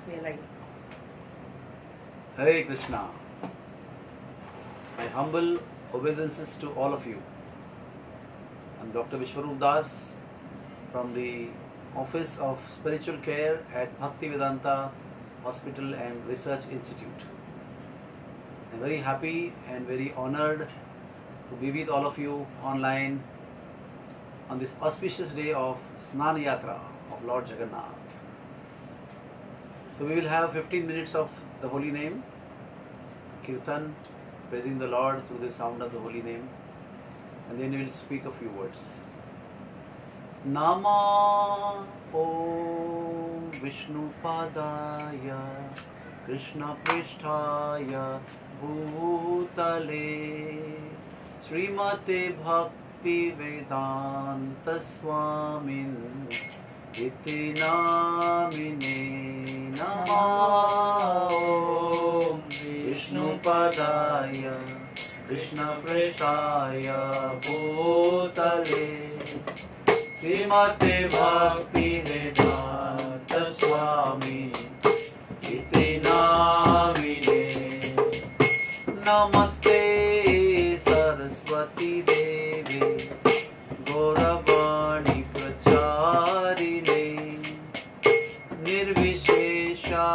like Hare Krishna. My humble obeisances to all of you. I'm Dr. Vishwarupdas from the Office of Spiritual Care at Bhaktivedanta Hospital and Research Institute. I'm very happy and very honored to be with all of you online on this auspicious day of Snan Yatra of Lord Jagannath. So we will have 15 minutes of the holy name, Kirtan, praising the Lord through the sound of the holy name, and then we will speak a few words. Nama Om Vishnupadaya Krishna Pristhaya Bhutale Srimate Bhakti Vedanta Swamin Iti Namine Nama Om Vishnupadaya Krishna Pristhaya Bhutale Srimate Bhakti Vedanta Swami Iti Namine Namaste Saraswati Devi Gauravani Pracharine Nirvishesha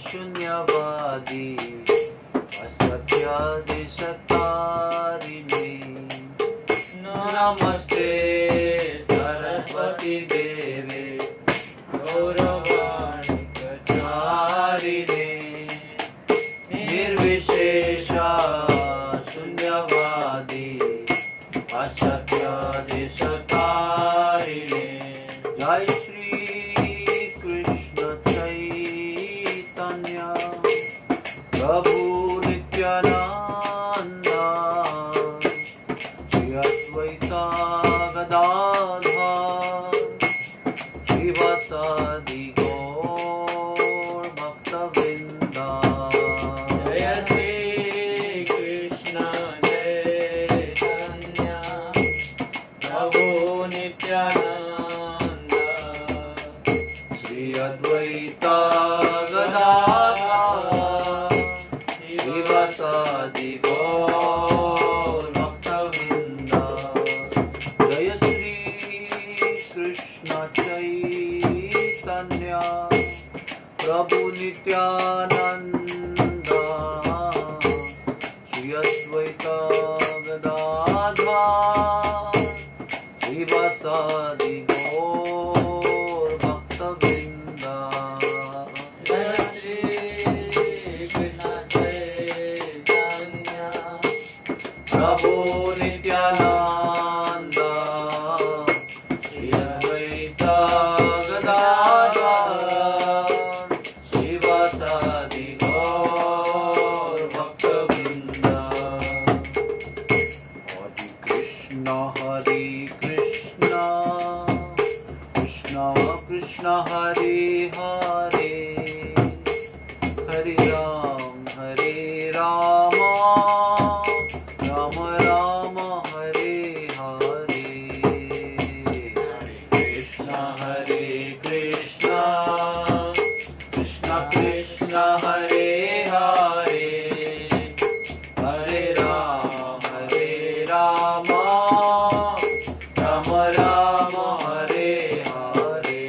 Shunyavadi Paschatya Deshatarine Namaste Saraswati Devi Gauravani Pracharine Nirvishesha Shunyavadi Paschatya Deshatarine Jai Shri Krishna Chaitanya Prabhu Nityananda Shri Advaita Gadadhar Srivasadi Gaur Bhakta Vrinda Jaya Shri Krishna Chaitanya Prabhu Nityananda Shri Advaita Gadadhar Srivasadi Gaur Bhakta Vrinda Jaya Shri Krishna Chaitanya Prabhu Nityananda Shri Advaita Gadadhar Srivasadi Gaur Bhakta Vrinda Jaya Shri Krishna Chaitanya Prabhu Nityananda Shri Advaita Gadadhar Srivasadi Gaur Bhakta Vrinda Hare Krishna Krishna Krishna Hare Hare Hare Rama Rama Rama Hare Hare Hare Krishna Krishna Krishna Hare Hare Hare Rama Rama Rama Hare Hare.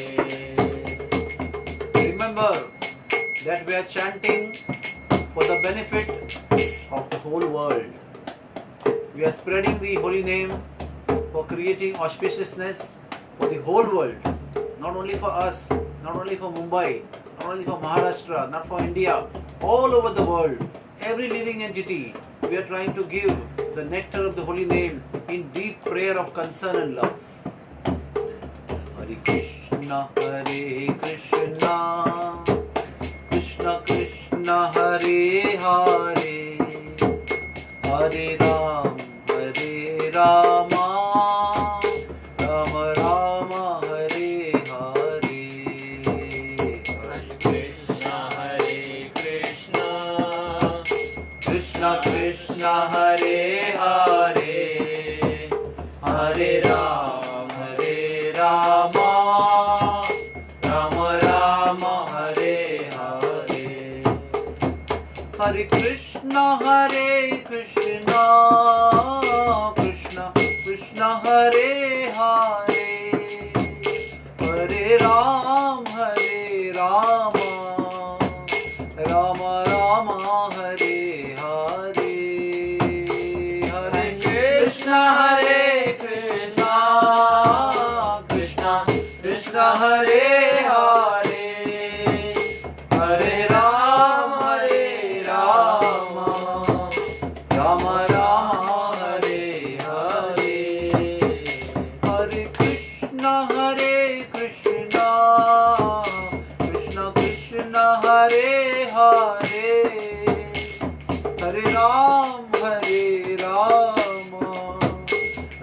Remember that we are chanting for the benefit of the whole world. We are spreading the holy name for creating auspiciousness for the whole world, not only for us, not only for Mumbai, not only for Maharashtra, not for India, all over the world. Every living entity, we are trying to give the nectar of the holy name in deep prayer of concern and love. Hare Krishna, Krishna Krishna, Hare Hare, Hare Rama, Rama Rama, Hare Hare. Hare Krishna, Krishna Krishna, Hare Hare, Hare Rama, Rama Rama Rama, Hare Hare, Hare Krishna, Krishna Krishna, Hare Hare, Hare Rama, Rama Rama, Hare Hare, Hare Krishna, Krishna Krishna, Hare Hare, Hare Rama, Rama Rama, Hare Hare, Hare Krishna, Krishna Krishna, Hare Hare, Hare Rama,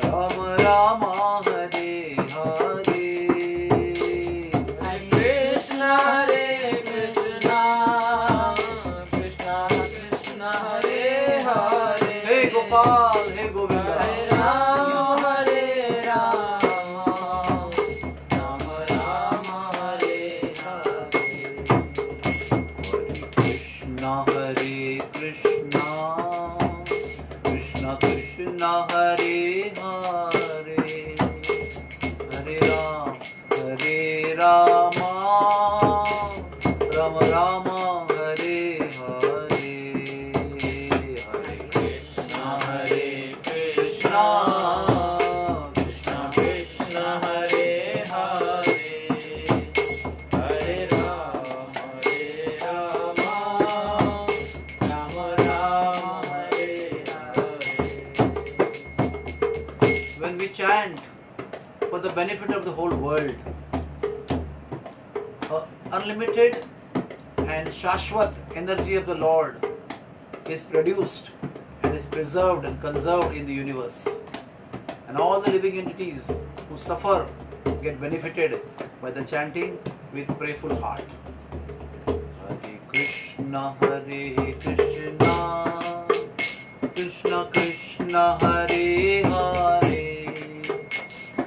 Rama Rama, Hare Hare, Hare Krishna, Krishna Krishna, Hare Hare, Hey Gopal, Hey Govinda, Hare Rama, Rama Rama, Hare Hare, Hare Krishna, Krishna Krishna, Hare Hare, Hare Rama, Rama Rama, Hare Hare, Hare Krishna, Krishna Krishna, Hare Hare, Hare Rama, Rama Rama, Hare Hare. When we chant for the benefit of the whole world, unlimited and Shashwat energy of the Lord is produced and is preserved and conserved in the universe, and all the living entities who suffer get benefited by the chanting with prayerful heart. Hare Krishna, Krishna Krishna, Hare Hare,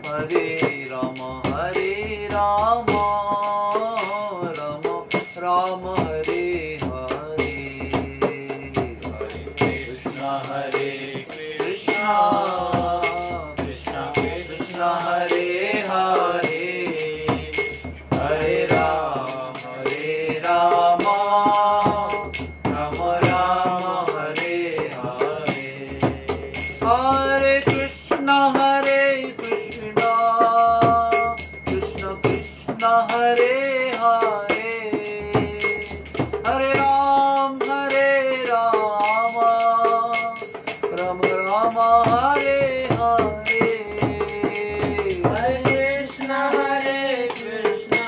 Hare Rama, Rama Rama, Hare Hare, Hare Krishna, Krishna Krishna, Hare Hare, Hare Rama, Rama Rama, Hare Hare, Hare Krishna, Krishna Krishna, Hare Hare, Hare Rama, Rama Rama, Hare Hare, Hare Krishna,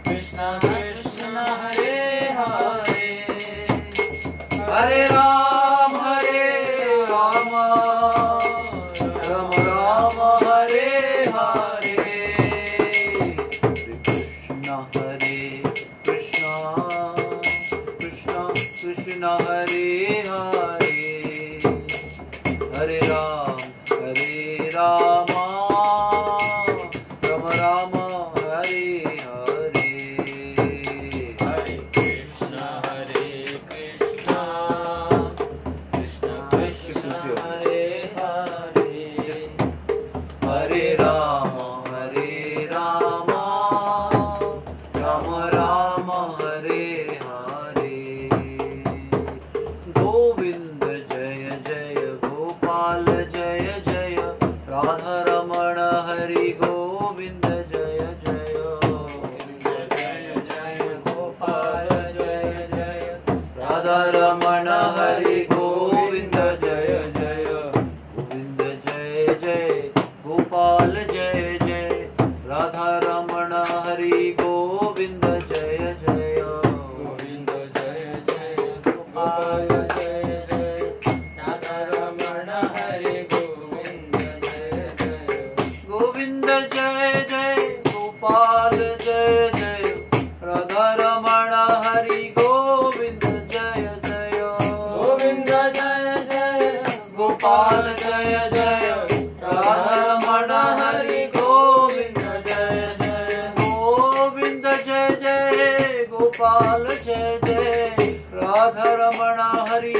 Krishna Krishna, Hare Hare, Hare Rama, Rama Rama, Hare Hare, Krishna, Krishna Krishna, Hare Hare, Hare Rama, Rama Rama, Hare Hare, Hare Krishna, Krishna Krishna, Hare Hare, Hare Rama, Rama Rama, Hare Hare, Govinda Jaya Jaya, Gopal Jaya Jaya, Radha Ramana, Hari Govinda Jaya Jaya, Govinda Jaya Jaya, Gopal Jaya Jaya, Radha Ramana, Hari Govinda Jaya Jaya, Govinda Jaya Jaya, Gopal Jaya Jaya, Radha Ramana, Hari Govinda Jaya Jaya, Govinda Jaya Jaya, Gopal Jaya Jaya, Radha Ramana, Hari Govinda Jaya Jaya, Govinda Jaya Jaya, Gopal Jaya Jaya, Radha Ramana, Hari Govinda Jaya Jaya, Govinda Jaya Jaya, Gopal Jaya Jaya, Radha Ramana, Hari Govinda Jaya Jaya, Govinda जय जय गोपाल जय जय राधा रमण हरि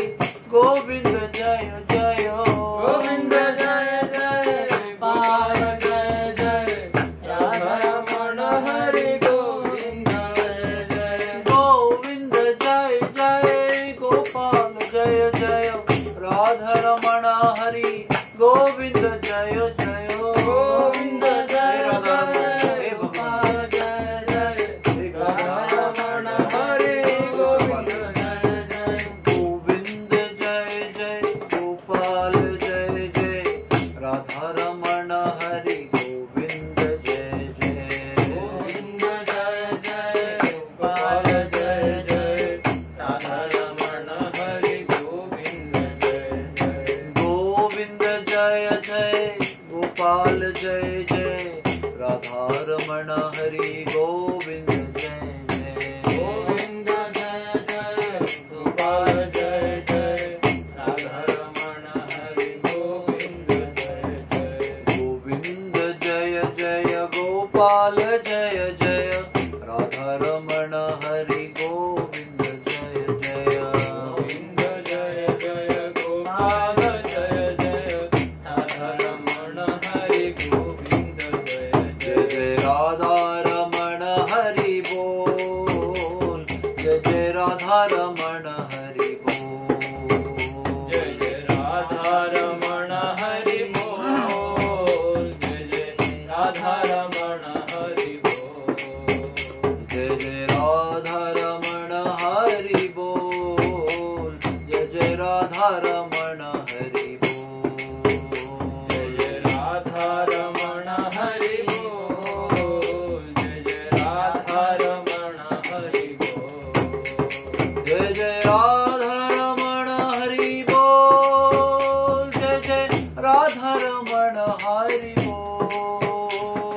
गोविंद जय जय गोविंद जय जय गोपाल जय जय राधा रमण हरि गोविंद जय जय गोविंद जय जय गोपाल जय जय राधा रमण हरि गोविंद जय जय गोविंद जय जय गोपाल जय जय राधा रमण हरि गोविंद जय जय गोविंद जय जय गोपाल जय जय राधा रमण हरि गोविंद जय जय गोविंद जय जय गोपाल जय जय राधा रमण हरि गोविंद जय जय गोविंद जय जय गोपाल जय जय राधा रमण हरि गोविंद जय जय गोविंद जय जय गोपाल जय जय राधा रमण हरि गोविंद जय जय गोविंद जय जय गोपाल जय जय राधा रमण हरि गोविंद जय जय गोविंद जय जय गोपाल जय जय राधा रमण हरि गोविंद जय जय जय राधा रमण हरि बोल जय जय राधा रमण हरि बोल जय जय राधा रमण हरि बोल जय जय राधा रमण हरि बोल जय जय राधा रमण हरि बोल जय जय राधा रमण हरि बोल जय जय राधा रमण हरि बोल जय जय राधा रमण हरि बोल जय जय राधा रमण हरि बोल जय जय राधा रमण हरि बोल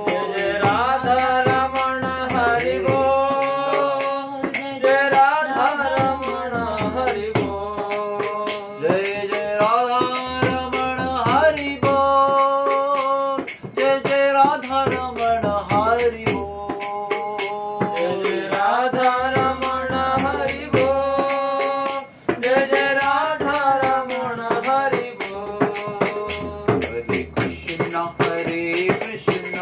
जय जय राधा रमण हरि बोल जय जय राधा रमण हरि बोल जय जय राधा रमण हरि बोल जय जय राधा रमण हरि बोल जय जय राधा रमण हरि बोल जय जय राधा रमण हरि बोल हरे कृष्ण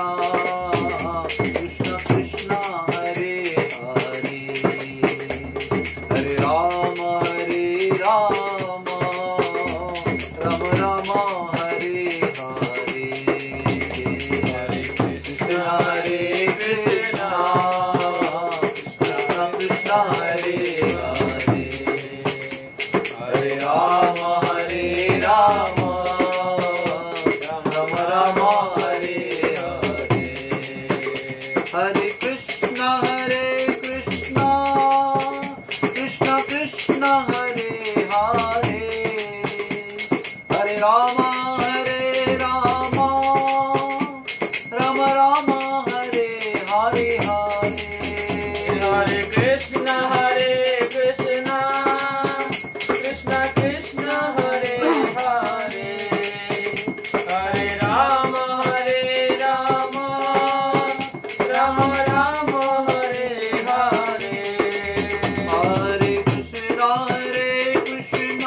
कृष्ण कृष्ण हरे हरे हरे राम राम राम हरे हरे हरे कृष्ण कृष्ण कृष्ण हरे हरे हरे राम राम राम हरे हरे हरे कृष्ण कृष्ण कृष्ण हरे हरे हरे राम राम राम हरे हरे हरे हरे कृष्ण कृष्ण कृष्ण हरे हरे हरे राम राम राम हरे हरे हरे कृष्ण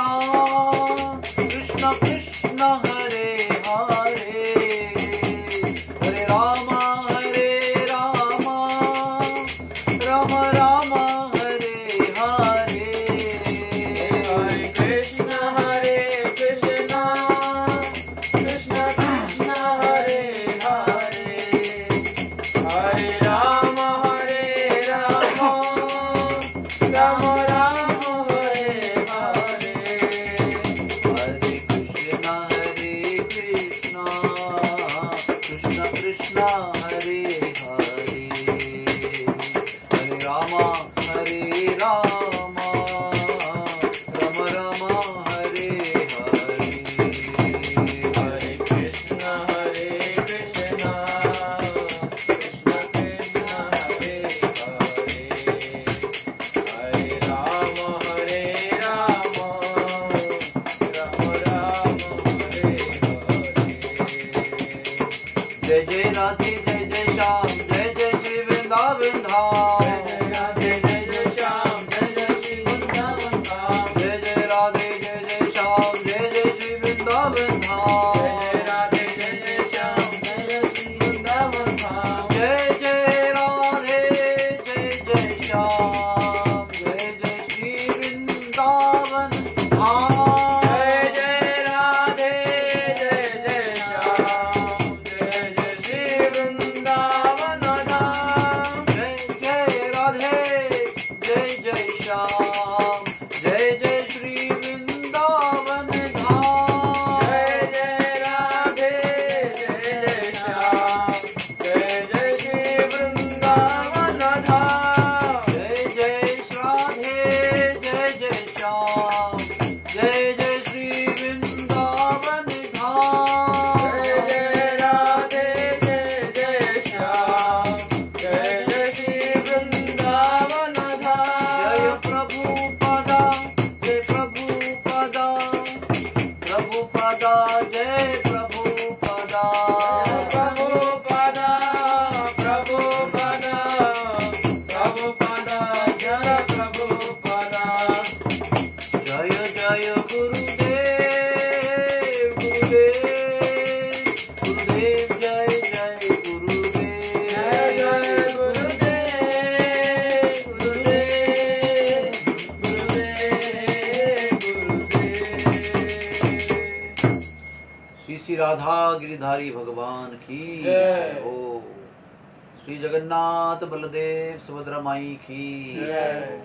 कृष्ण कृष्ण हरे हरे हरे राम राम राम हरे हरे हरे कृष्ण कृष्ण कृष्ण हरे हरे हरे राम राम हरे हरे हरे कृष्ण कृष्ण कृष्ण हरे हरे हरे राम राम राम हरे हरे हरे कृष्ण कृष्ण कृष्ण हरे हरे हरे राम राम हरे हरे जय जय राधे जय जय श्याम जय जय श्री वृंदावन धाम Radhe Jai Jai Shyam, Jai Jai Shri Vrindavan Dham. Jai Jai Radhe Jai Jai Shyam, Jai Jai Shri Vrindavan Dham. Jai Jai Radhe Jai Jai Shyam, Jai Jai Shri Vrindavan Dham. Jai Jai Radhe Jai Jai Shyam, Jai Jai Shri Vrindavan Dham. Jai Jai Radhe Jai Jai Shyam, Jai Jai Shri Vrindavan Dham. Jai Jai Radhe Jai Jai Shyam, Jai Jai Shri Vrindavan Dham. Jai Jai Radhe Jai Jai Shyam, Jai Jai Shri Vrindavan Dham. Jai Jai Radhe Jai Jai Shyam, Jai Jai Shri Vrindavan Dham. Jai Jai Radhe Jai Jai Shyam, Jai Jai Shri Vrindavan Dham. Jai Prabhupada, Jai Prabhupada, Prabhupada, Jai Prabhupada. Prabhupada, Prabhupada, Prabhupada, Jai Prabhupada. Jaya Jaya Gurudev, Gurudev, Gurudev, Jai Jai Gurudev. Jai Jai Gurudev, Gurudev, Gurudev. Shri Shri Radha Giridhari भगवान की जय। जय हो। श्री जगन्नाथ बलदेव सुभद्रा माई की जय। जय हो।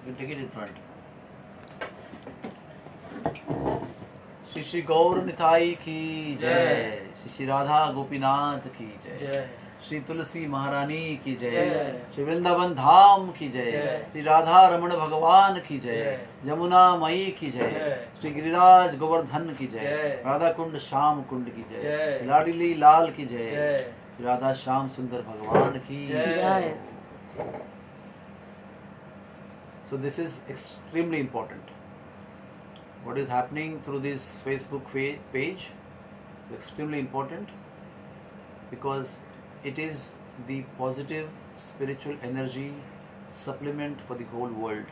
You take it in front. Shri Shri Gaur Nitai की जय। जय। श्री श्री राधा गोपीनाथ की जय। जय। श्री तुलसी महारानी की जय। जय। श्री वृंदावन धाम की जय। जय। श्री राधा रमण भगवान की जय। जय। यमुना मई की जय। जय। श्री गिरिराज गोवर्धन की जय। जय। राधा कुंड श्याम कुंड की जय। जय। लाडली लाल की जय। जय। राधा श्याम सुंदर भगवान की जय। So this is extremely important. What is happening through this Facebook page is extremely important because it is the positive spiritual energy supplement for the whole world.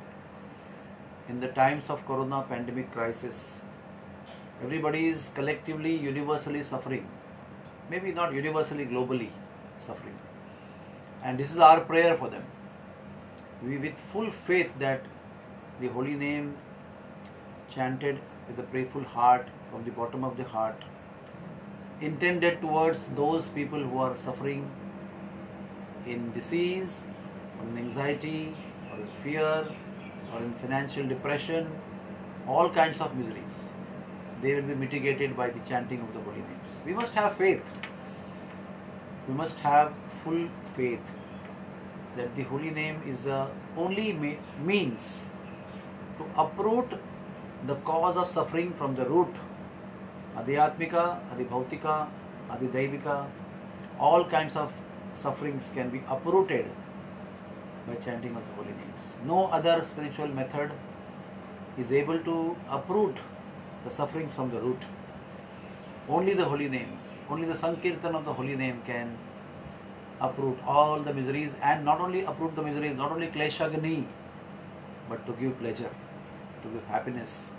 In the times of corona pandemic crisis, everybody is collectively, universally suffering. Maybe not universally, globally suffering. And this is our prayer for them. We with full faith that the holy name chanted with a prayerful heart from the bottom of the heart, intended towards those people who are suffering in disease or in anxiety or in fear or in financial depression, all kinds of miseries, they will be mitigated by the chanting of the holy names. We must have faith. We must have full faith that the holy name is the only means to uproot the cause of suffering from the root. Adhyatmika, Adhibhautika, Adhidaivika, all kinds of sufferings can be uprooted by chanting of the holy names. No other spiritual method is able to uproot the sufferings from the root. Only the holy name, only the Sankirtan of the holy name can uproot all the miseries, and not only uproot the miseries, not only kleshagni, but to give pleasure, to give happiness,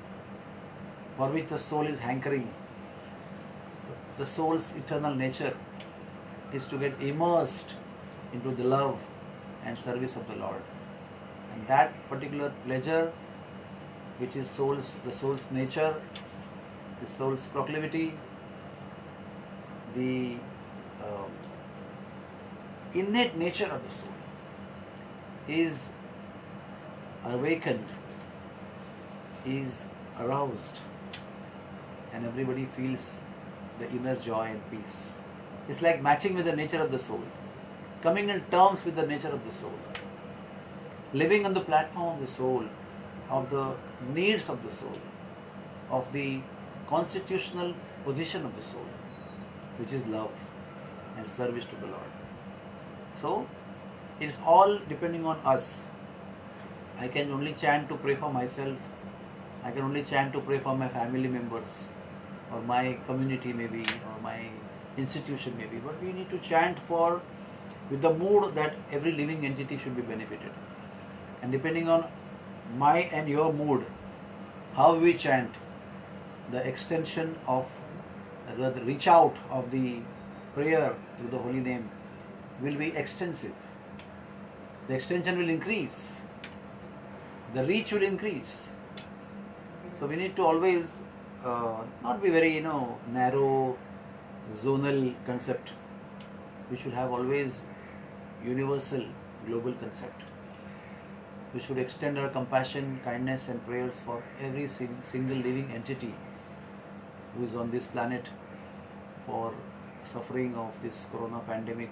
for which the soul is hankering. The soul's eternal nature is to get immersed into the love and service of the Lord. And that particular pleasure, which is the soul's nature, the soul's proclivity, the innate nature of the soul is awakened, is aroused, and everybody feels the inner joy and peace. It's like matching with the nature of the soul, coming in terms with the nature of the soul, living on the platform of the soul, of the needs of the soul, of the constitutional position of the soul, which is love and service to the Lord. So, it is all depending on us. I can only chant to pray for myself. I can only chant to pray for my family members, or my community maybe, or my institution maybe. But we need to chant for with the mood that every living entity should be benefited. And depending on my and your mood, how we chant, the extension of the reach out of the prayer through the holy name will be extensive. The extension will increase. The reach will increase. So we need to always not be very, narrow, zonal concept. We should have always universal, global concept. We should extend our compassion, kindness and prayers for every single living entity who is on this planet for suffering of this corona pandemic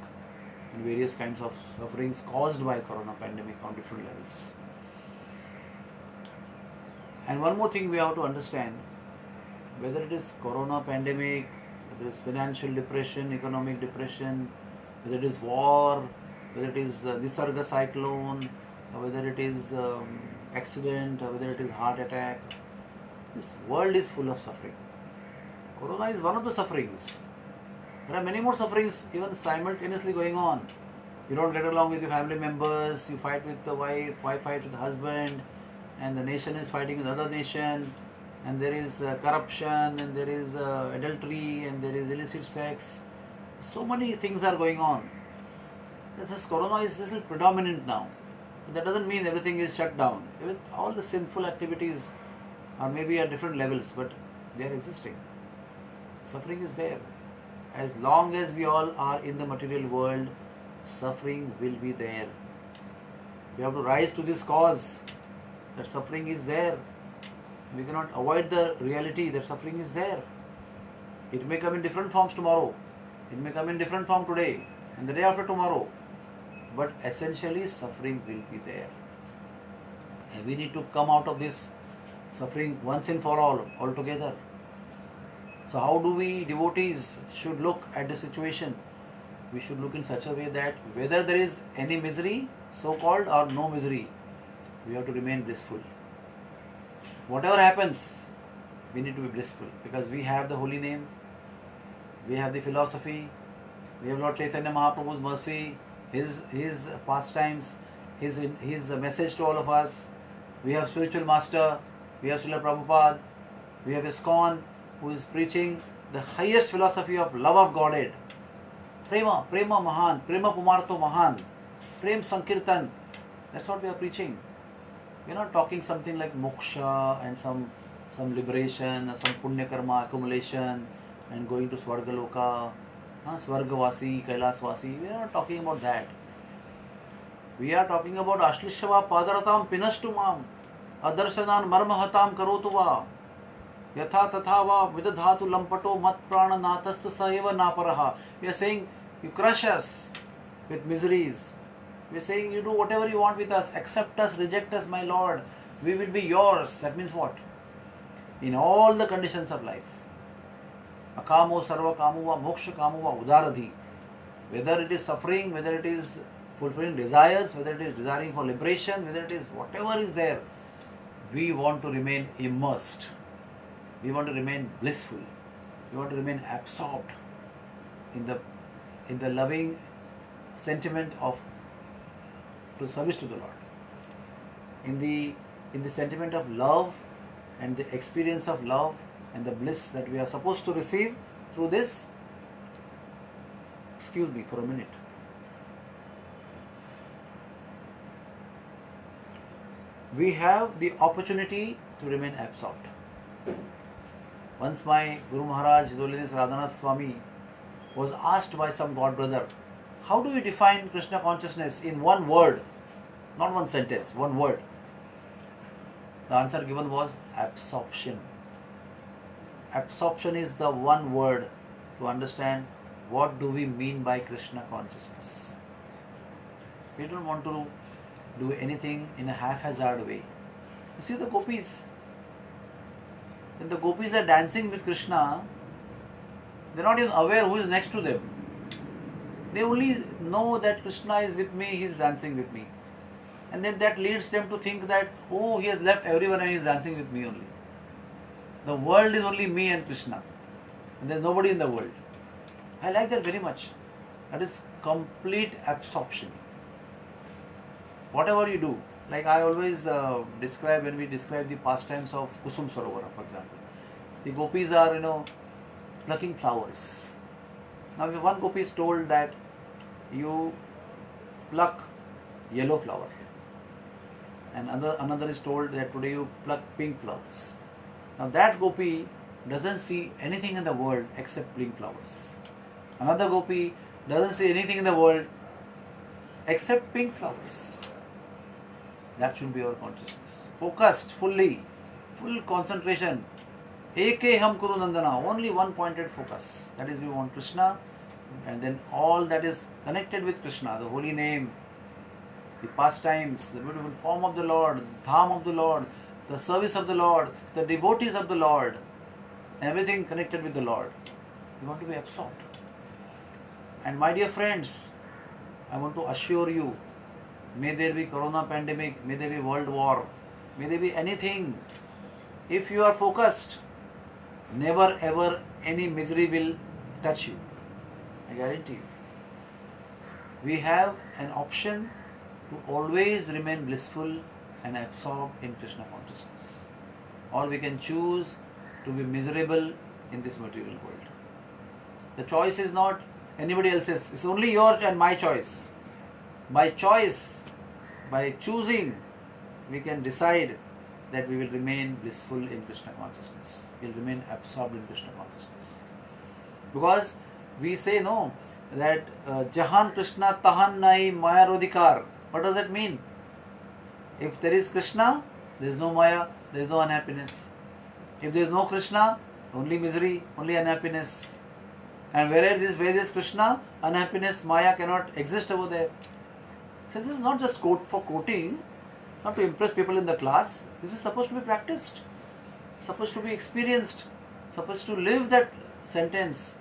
and various kinds of sufferings caused by corona pandemic on different levels. And one more thing we have to understand, whether it is corona pandemic, whether it is financial depression, economic depression, whether it is war, whether it is Nisarga cyclone, or whether it is accident, or whether it is heart attack, this world is full of suffering. Corona is one of the sufferings. There are many more sufferings even simultaneously going on. You don't get along with your family members, you fight with the wife fights with the husband, and the nation is fighting with another nation, and there is corruption, and there is adultery, and there is illicit sex. So many things are going on. This corona is still predominant now. But that doesn't mean everything is shut down. Even all the sinful activities are maybe at different levels, but they are existing. Suffering is there. As long as we all are in the material world, suffering will be there. We have to rise to this cause that suffering is there. We cannot avoid the reality that suffering is there. It may come in different forms tomorrow. It may come in different form today and the day after tomorrow. But essentially suffering will be there. And we need to come out of this suffering once and for all, altogether. So how do we devotees should look at the situation? We should look in such a way that whether there is any misery, so-called, or no misery, we have to remain blissful. Whatever happens, we need to be blissful because we have the holy name, we have the philosophy, we have Lord Chaitanya Mahaprabhu's mercy, his pastimes, his message to all of us. We have spiritual master, we have Srila Prabhupada, we have ISKCON, who is preaching the highest philosophy of love of Godhead. Prema Mahan, Prema Pumarto Mahan, Prem Sankirtan. That's what we are preaching. We are not talking something like moksha and some liberation or some punya karma accumulation and going to Swargaloka, Swargavasi, Kailasvasi. We are not talking about that. We are talking about Ashlishava Padaratam Pinastu Mam, Adarshanan Marmahatam Karotuva, Yatha Tathava Vidadhatu Lampato Mat Prana Natasya Saheva Naparaha. We are saying, you crush us with miseries. We are saying, you do whatever you want with us, accept us, reject us, my Lord. We will be yours. That means what? In all the conditions of life. Akamo sarva kamuva moksha kamuva udaradhi. Whether it is suffering, whether it is fulfilling desires, whether it is desiring for liberation, whether it is whatever is there, we want to remain immersed. We want to remain blissful. We want to remain absorbed in the loving sentiment of to service to the Lord. In the sentiment of love and the experience of love and the bliss that we are supposed to receive through this. Excuse me for a minute. We have the opportunity to remain absorbed. Once my Guru Maharaj, His Holiness Radhanath Swami, was asked by some God brother, how do you define Krishna consciousness in one word? Not one sentence, one word. The answer given was absorption. Absorption is the one word to understand what do we mean by Krishna consciousness. We don't want to do anything in a haphazard way. You see the gopis. When the gopis are dancing with Krishna, they are not even aware who is next to them. They only know that Krishna is with me, he is dancing with me. And then that leads them to think that, oh, he has left everyone and he is dancing with me only. The world is only me and Krishna. And there is nobody in the world. I like that very much. That is complete absorption. Whatever you do, like I always describe when we describe the pastimes of Kusum Sarovara, for example. The gopis are, plucking flowers. Now, if one gopi is told that you pluck yellow flower, and another is told that today you pluck pink flowers. Now, that gopi doesn't see anything in the world except pink flowers. Another gopi doesn't see anything in the world except pink flowers. That should be our consciousness. Focused fully, full concentration. Eke ham kuru nandana, only one pointed focus. That is, we want Krishna, and then all that is connected with Krishna, the holy name, the pastimes, the beautiful form of the Lord, the dham of the Lord, the service of the Lord, the devotees of the Lord, everything connected with the Lord. We want to be absorbed. And my dear friends, I want to assure you, may there be corona pandemic, may there be world war, may there be anything. If you are focused, never ever any misery will touch you. I guarantee you. We have an option to always remain blissful and absorbed in Krishna consciousness. Or we can choose to be miserable in this material world. The choice is not anybody else's. It's only yours and my choice. By choice, by choosing, we can decide that we will remain blissful in Krishna consciousness. We will remain absorbed in Krishna consciousness. Because we say no, that Jahan Krishna Tahan Nai Maya Rodhikar. What does that mean? If there is Krishna, there is no Maya, there is no unhappiness. If there is no Krishna, only misery, only unhappiness. And where is Krishna, unhappiness, Maya cannot exist over there. So this is not just quote for quoting, not to impress people in the class. This is supposed to be practiced, supposed to be experienced, supposed to live that sentence.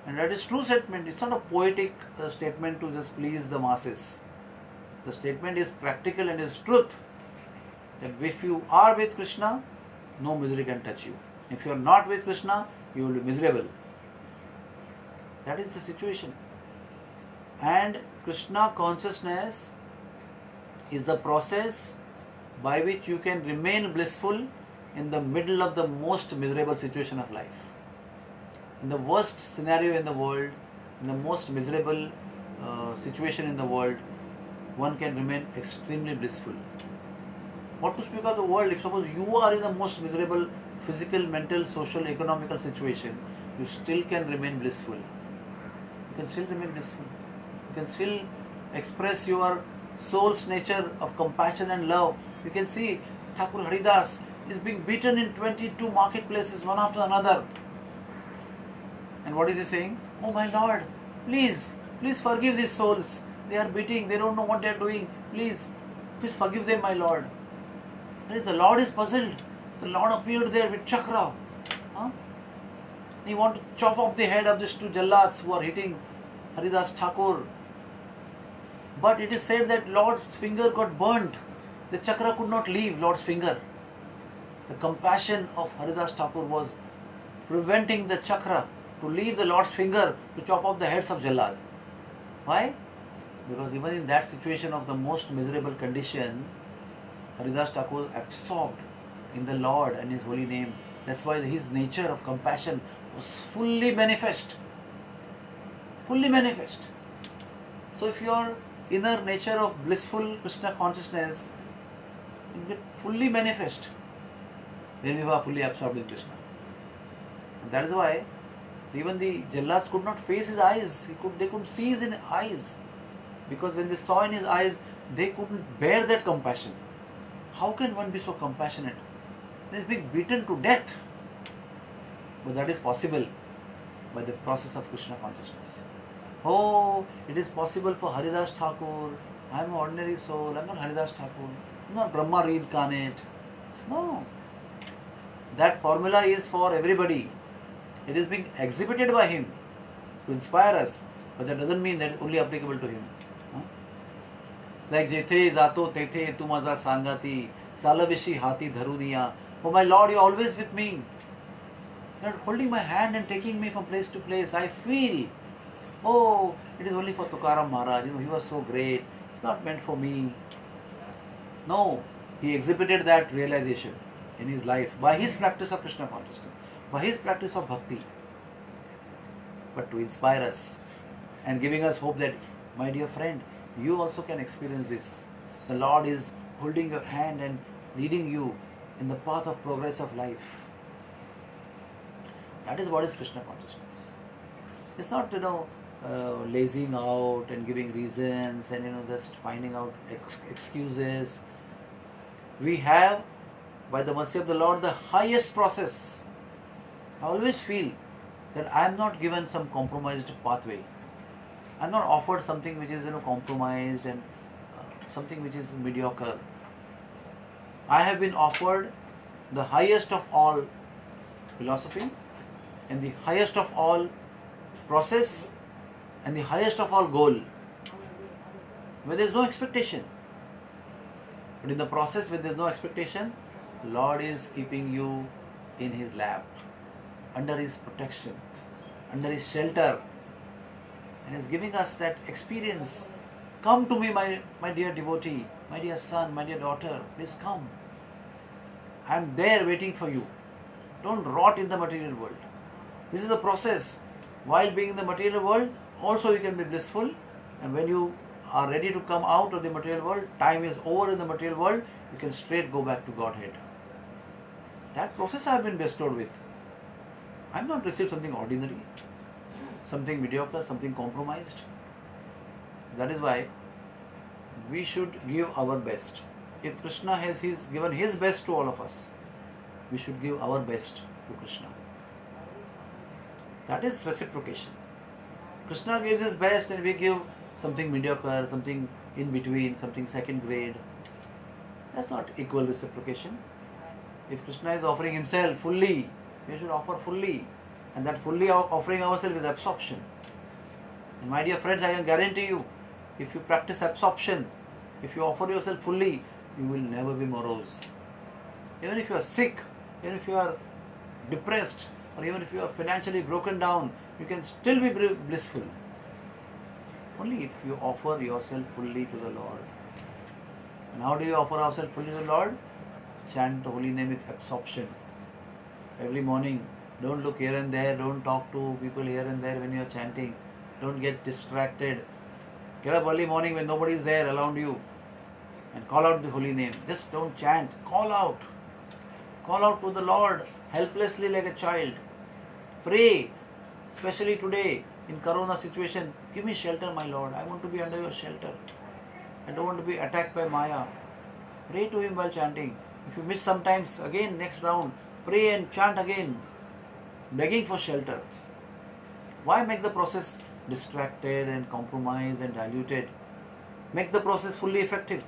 And that is true statement. It's not a poetic statement to just please the masses. The statement is practical and is truth. That if you are with Krishna, no misery can touch you. If you are not with Krishna, you will be miserable. That is the situation. And Krishna consciousness is the process by which you can remain blissful in the middle of the most miserable situation of life. In the worst scenario in the world, in the most miserable situation in the world, one can remain extremely blissful. What to speak of the world, if suppose you are in the most miserable physical, mental, social, economical situation, you still can remain blissful. You can still remain blissful. You can still express your soul's nature of compassion and love. You can see Thakur Haridas is being beaten in 22 marketplaces, one after another. And what is he saying? Oh my Lord, please forgive these souls. They are beating, they don't know what they are doing. Please forgive them, my Lord. The Lord is puzzled. The Lord appeared there with chakra. He wanted to chop off the head of these two Jallats who are hitting Haridas Thakur. But it is said that Lord's finger got burnt. The chakra could not leave Lord's finger. The compassion of Haridas Thakur was preventing the chakra to leave the Lord's finger to chop off the heads of Jallad. Why? Because even in that situation of the most miserable condition, Haridas Thakur absorbed in the Lord and His holy name. That's why his nature of compassion was fully manifest. Fully manifest. So if your inner nature of blissful Krishna consciousness will get fully manifest when you are fully absorbed in Krishna. And that is why even the Jallads could not face his eyes. They couldn't see his eyes. Because when they saw in his eyes, they couldn't bear that compassion. How can one be so compassionate? He is being beaten to death. But that is possible by the process of Krishna consciousness. Oh, it is possible for Haridas Thakur. I am an ordinary soul. I am not Haridas Thakur. I am not Brahma reincarnate. No. That formula is for everybody. It is being exhibited by him to inspire us. But that doesn't mean that it is only applicable to him. Like Jethe Zato Tethe Tumaza Sangati Salavishi Hati Dharuniya. Oh my Lord, you are always with me. You are holding my hand and taking me from place to place. I feel Oh, it is only for Tukaram Maharaj, he was so great, it's not meant for me. No, he exhibited that realization in his life by his practice of Krishna consciousness, by his practice of bhakti, but to inspire us and giving us hope that, my dear friend, you also can experience this. The Lord is holding your hand and leading you in the path of progress of life. That is what is Krishna consciousness. It's not, lazing out and giving reasons and, just finding out excuses. We have, by the mercy of the Lord, the highest process. I always feel that I am not given some compromised pathway. I am not offered something which is, compromised and something which is mediocre. I have been offered the highest of all philosophy and the highest of all process and the highest of all goal, where there is no expectation. But in the process where there is no expectation, Lord is keeping you in His lap, under His protection, under His shelter, and is giving us that experience. Come to me, my dear devotee, my dear son, my dear daughter, please come. I am there waiting for you. Don't rot in the material world. This is a process. While being in the material world, also you can be blissful, and when you are ready to come out of the material world, time is over in the material world, you can straight go back to Godhead. That process I have been bestowed with. I have not received something ordinary, something mediocre, something compromised. That is why we should give our best. If Krishna has given His best to all of us, we should give our best to Krishna. That is reciprocation. Krishna gives His best and we give something mediocre, something in between, something second grade. That's not equal reciprocation. If Krishna is offering Himself fully, we should offer fully. And that fully offering ourselves is absorption. And my dear friends, I can guarantee you, if you practice absorption, if you offer yourself fully, you will never be morose. Even if you are sick, even if you are depressed, or even if you are financially broken down, you can still be blissful. Only if you offer yourself fully to the Lord. And how do you offer ourselves fully to the Lord? Chant the holy name with absorption. Every morning, don't look here and there, don't talk to people here and there when you are chanting. Don't get distracted. Get up early morning when nobody is there around you and call out the holy name. Just don't chant, call out. Call out to the Lord helplessly like a child. Pray, especially today in Corona situation. Give me shelter, my Lord. I want to be under your shelter. I don't want to be attacked by Maya. Pray to Him while chanting. If you miss sometimes, again next round, pray and chant again, begging for shelter. Why make the process distracted and compromised and diluted? Make the process fully effective.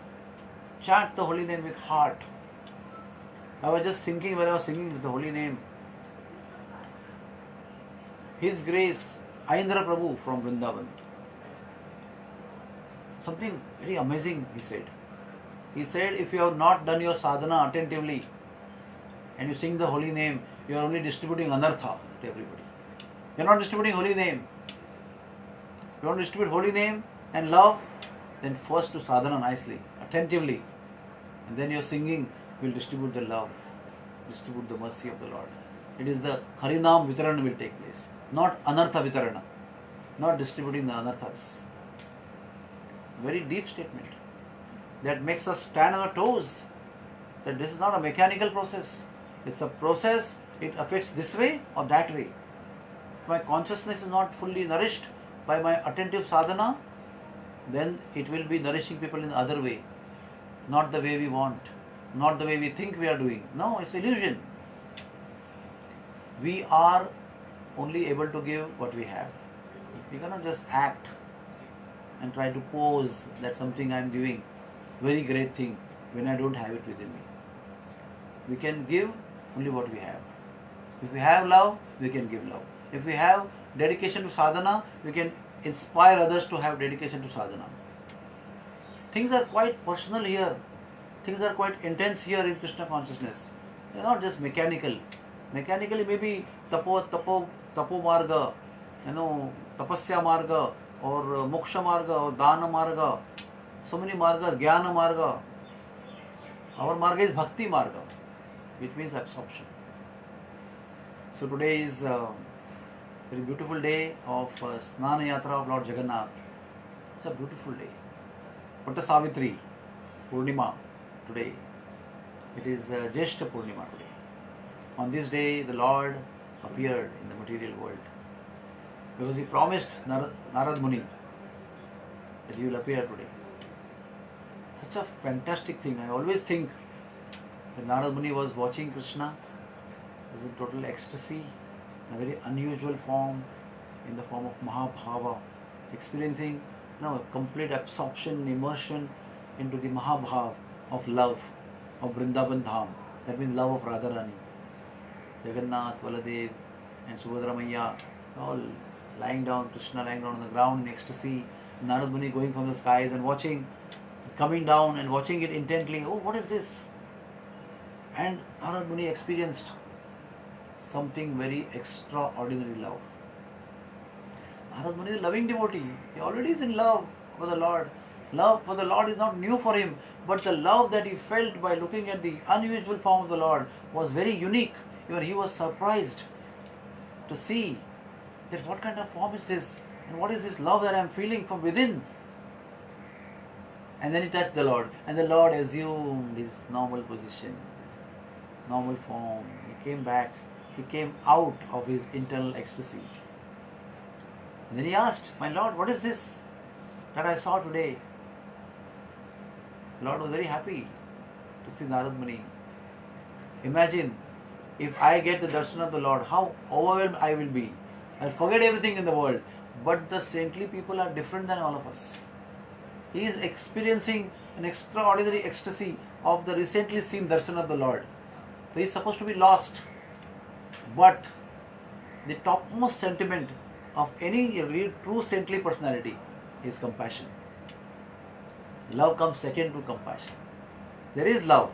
Chant the holy name with heart. I was just thinking when I was singing the holy name, His Grace, Aindra Prabhu from Vrindavan. Something very amazing he said. He said, if you have not done your sadhana attentively and you sing the holy name, you are only distributing anartha to everybody. You are not distributing holy name. If you want to distribute holy name and love, then first do sadhana nicely, attentively. And then your singing will distribute the love, distribute the mercy of the Lord. It is the Harinam Vitarana will take place, not Anartha Vitarana, not distributing the Anarthas. Very deep statement that makes us stand on our toes, that this is not a mechanical process. It's a process, it affects this way or that way. If my consciousness is not fully nourished by my attentive sadhana, then it will be nourishing people in the other way, not the way we want, not the way we think we are doing. No, it's illusion. We are only able to give what we have. We cannot just act and try to pose that something I am giving, very great thing, when I don't have it within me. We can give only what we have. If we have love, we can give love. If we have dedication to sadhana, we can inspire others to have dedication to sadhana. Things are quite personal here. Things are quite intense here in Krishna consciousness. They are not just mechanical. Mechanically maybe tapo marga, tapasya marga or moksha marga or dana marga. So many margas, jnana marga. Our marga is bhakti marga, which means absorption. So today is a very beautiful day of Snan Yatra of Lord Jagannath. It's a beautiful day. Vatta Savitri, Purnima today. It is Jeshta Purnima today. On this day, the Lord appeared in the material world because He promised Narad Muni that He will appear today. Such a fantastic thing. I always think that Narad Muni was watching Krishna, was in total ecstasy, in a very unusual form, in the form of Mahabhava, experiencing complete absorption, immersion into the Mahabhav of love of Vrindavan Dham. That means love of Radharani. Jagannath, Baladev and Subhadra Maiya all lying down, Krishna lying down on the ground in ecstasy, Narad Muni going from the skies and watching, coming down and watching it intently. Oh, what is this? And Narad Muni experienced something very extraordinary love. Narad Muni is a loving devotee. He already is in love for the Lord. Love for the Lord is not new for him, but the love that he felt by looking at the unusual form of the Lord was very unique. Even he was surprised to see that what kind of form is this and what is this love that I am feeling from within. And then he touched the Lord, and the Lord assumed his normal position, normal form. He came back, he came out of his internal ecstasy. And then he asked, "My Lord, what is this that I saw today?" The Lord was very happy to see Narad Muni. Imagine if I get the darshan of the Lord, how overwhelmed I will be. I'll forget everything in the world. But the saintly people are different than all of us. He is experiencing an extraordinary ecstasy of the recently seen darshan of the Lord. So he is supposed to be lost. But the topmost sentiment of any real true saintly personality is compassion. Love comes second to compassion. There is love,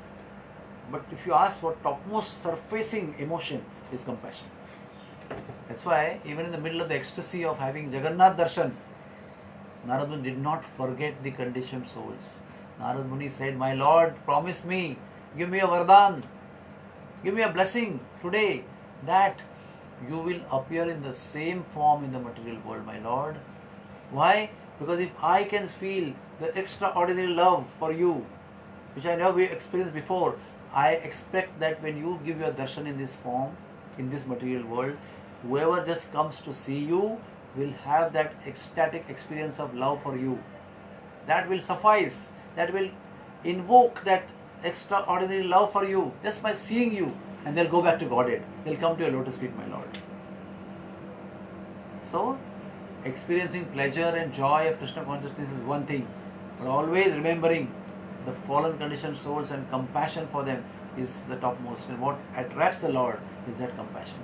but if you ask what topmost surfacing emotion is compassion. That's why even in the middle of the ecstasy of having Jagannath darshan, Narad Muni did not forget the conditioned souls. Narad Muni said, "My Lord, promise me, give me a vardhan, give me a blessing today that you will appear in the same form in the material world, my Lord." Why? Because if I can feel the extraordinary love for you, which I never experienced before, I expect that when you give your darshan in this form, in this material world, whoever just comes to see you will have that ecstatic experience of love for you. That will suffice. That will invoke that extraordinary love for you just by seeing you, and they'll go back to Godhead. They'll come to your lotus feet, my Lord. So, experiencing pleasure and joy of Krishna consciousness is one thing, but always remembering the fallen conditioned souls and compassion for them is the topmost. And what attracts the Lord is that compassion.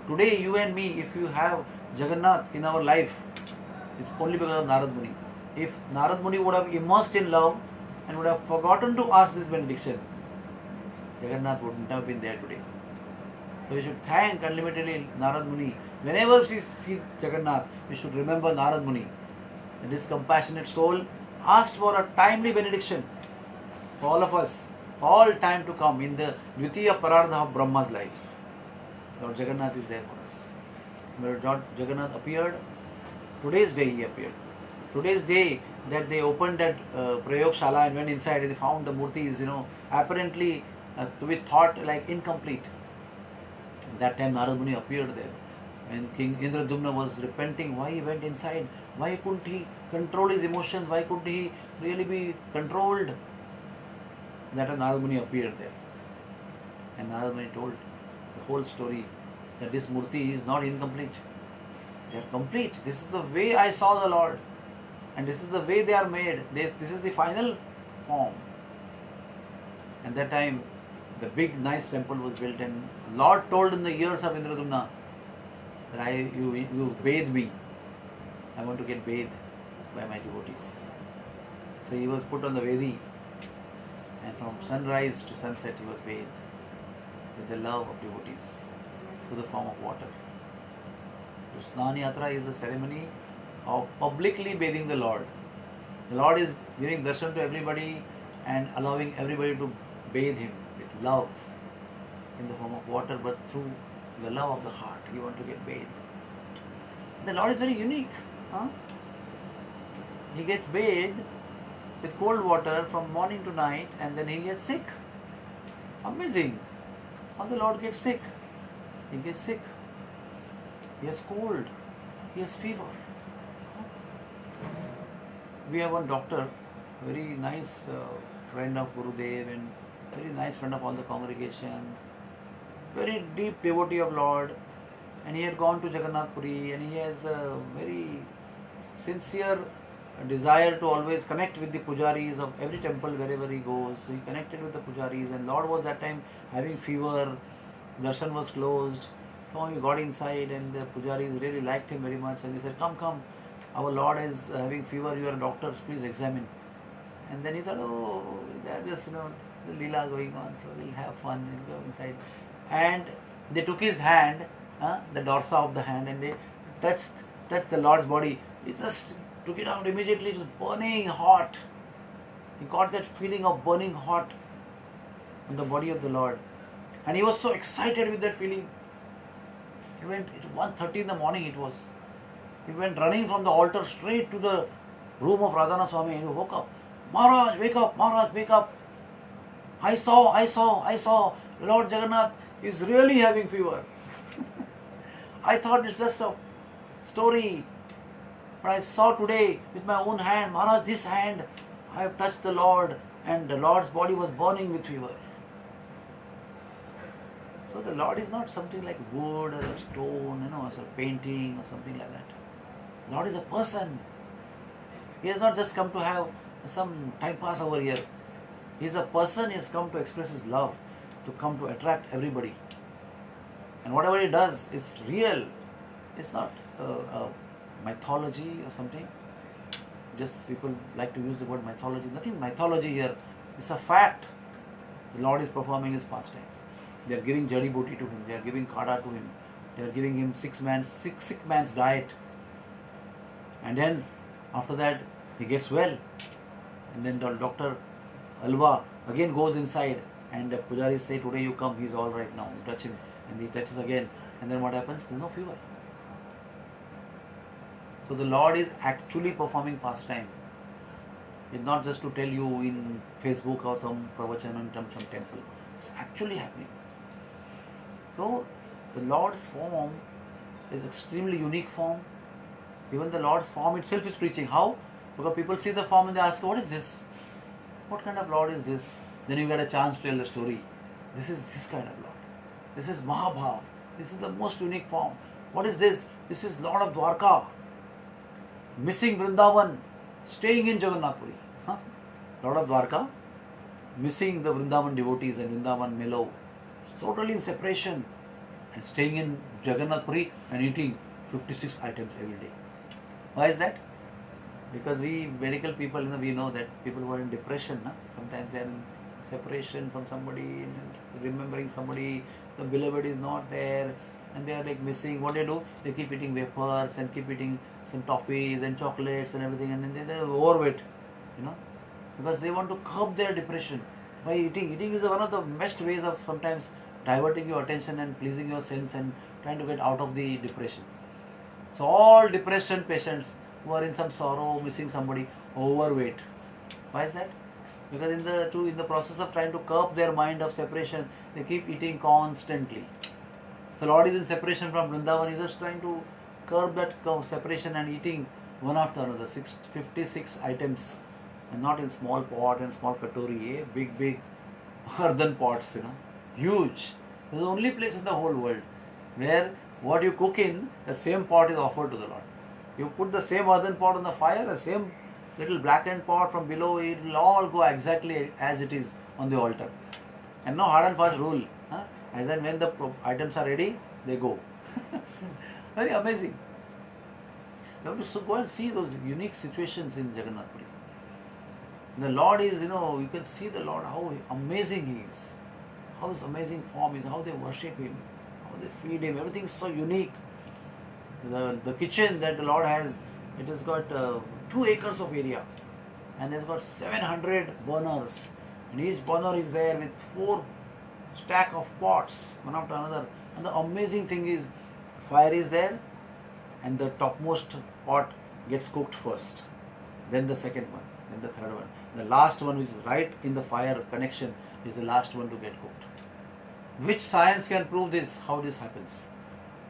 Today, you and me, if you have Jagannath in our life, it's only because of Narad Muni. If Narad Muni would have immersed in love and would have forgotten to ask this benediction, Jagannath wouldn't have been there today. So we should thank unlimitedly Narad Muni. Whenever we see Jagannath, we should remember Narad Muni. And his compassionate soul asked for a timely benediction for all of us, all time to come in the Dvitiya Parardha of Brahma's life. Lord Jagannath is there for us. Lord Jagannath appeared, today's day he appeared. Today's day that they opened that Prayog Shala and went inside and they found the murtis, apparently to be thought like incomplete. That time Narad Muni appeared there. When King Indradumna was repenting, why he went inside? Why couldn't he control his emotions? Why couldn't he really be controlled? That time Narad Muni appeared there. And Narad Muni told the whole story that this murti is not incomplete. They are complete. This is the way I saw the Lord. And this is the way they are made. This is the final form. And that time the big nice temple was built, and Lord told in the ears of Indradumna that you bathe me. I want to get bathed by my devotees. So he was put on the Vedi, and from sunrise to sunset he was bathed with the love of devotees through the form of water. So Snan Yatra is a ceremony of publicly bathing the Lord. The Lord is giving darshan to everybody and allowing everybody to bathe Him with love in the form of water, but through the love of the heart. You want to get bathed. The Lord is very unique. Huh? He gets bathed with cold water from morning to night, and then he gets sick. Amazing. How the Lord gets sick? He gets sick. He has cold. He has fever. We have one doctor, very nice friend of Gurudev and very nice friend of all the congregation, very deep devotee of Lord, and he had gone to Jagannath Puri, and he has a very sincere desire to always connect with the pujaris of every temple wherever he goes. So he connected with the pujaris, and Lord was that time having fever, darshan was closed. So he got inside, and the pujaris really liked him very much, and he said, come, our Lord is having fever, you are a doctor, please examine. And then he thought, oh, there's just, the lila going on, so we'll have fun and go inside. And they took his hand, the dorsa of the hand, and they touched the Lord's body. He just took it out immediately, it was burning hot. He got that feeling of burning hot on the body of the Lord. And he was so excited with that feeling. He went, at 1:30 in the morning it was. He went running from the altar straight to the room of Radhana Swami, and he woke up. Maharaj, wake up, Maharaj, wake up. I saw, Lord Jagannath is really having fever. I thought it's just a story. But I saw today with my own hand, Maharaj, this hand, I have touched the Lord, and the Lord's body was burning with fever. So the Lord is not something like wood or a stone, or a painting or something like that. Lord is a person. He has not just come to have some time pass over here. He is a person. He has come to express His love, to come to attract everybody. And whatever He does is real. It's not a mythology or something. Just people like to use the word mythology. Nothing mythology here. It's a fact. The Lord is performing His pastimes. They are giving jadi booty to Him. They are giving kada to Him. They are giving Him sick man's diet. And then after that he gets well. And then the doctor Alva again goes inside, and the pujaris say, today you come, he's all right now. You touch him, and he touches again. And then what happens? There's no fever. So the Lord is actually performing pastime. It's not just to tell you in Facebook or some pravachan in some temple. It's actually happening. So the Lord's form is extremely unique form. Even the Lord's form itself is preaching. How? Because people see the form and they ask, what is this? What kind of Lord is this? Then you get a chance to tell the story. This is this kind of Lord. This is Mahabhav. This is the most unique form. What is this? This is Lord of Dwarka. Missing Vrindavan, staying in Jagannath Puri. Lord of Dwarka, missing the Vrindavan devotees and Vrindavan Melo, totally in separation, and staying in Jagannath Puri and eating 56 items every day. Why is that? Because we medical people, we know that people who are in depression, sometimes they are in separation from somebody, and remembering somebody, the beloved is not there, and they are like missing. What they do? They keep eating wafers and keep eating some toffees and chocolates and everything, and then they are overweight, because they want to curb their depression by eating. Eating is one of the best ways of sometimes diverting your attention and pleasing your sense and trying to get out of the depression. So all depression patients who are in some sorrow, missing somebody, overweight. Why is that? Because in the process of trying to curb their mind of separation, they keep eating constantly. So Lord is in separation from Vrindavan. He is just trying to curb that separation and eating one after another, 56 items, and not in small pot and small katori, big earthen pots, huge. This is the only place in the whole world where what you cook in, the same pot is offered to the Lord. You put the same earthen pot on the fire, the same little blackened pot from below, it will all go exactly as it is on the altar. And no hard and fast rule. As and when the items are ready, they go. Very amazing. You have to go and see those unique situations in Jagannath Puri. The Lord is, you can see the Lord, how amazing He is. How His amazing form is, how they worship Him, how they feed Him. Everything is so unique. The kitchen that the Lord has, it has got 2 acres of area, and it's got 700 burners, and each burner is there with 4 stack of pots, one after another. And the amazing thing is, fire is there, and the topmost pot gets cooked first, then the second one, then the third one. The last one, which is right in the fire connection, is the last one to get cooked. Which science can prove this, how this happens?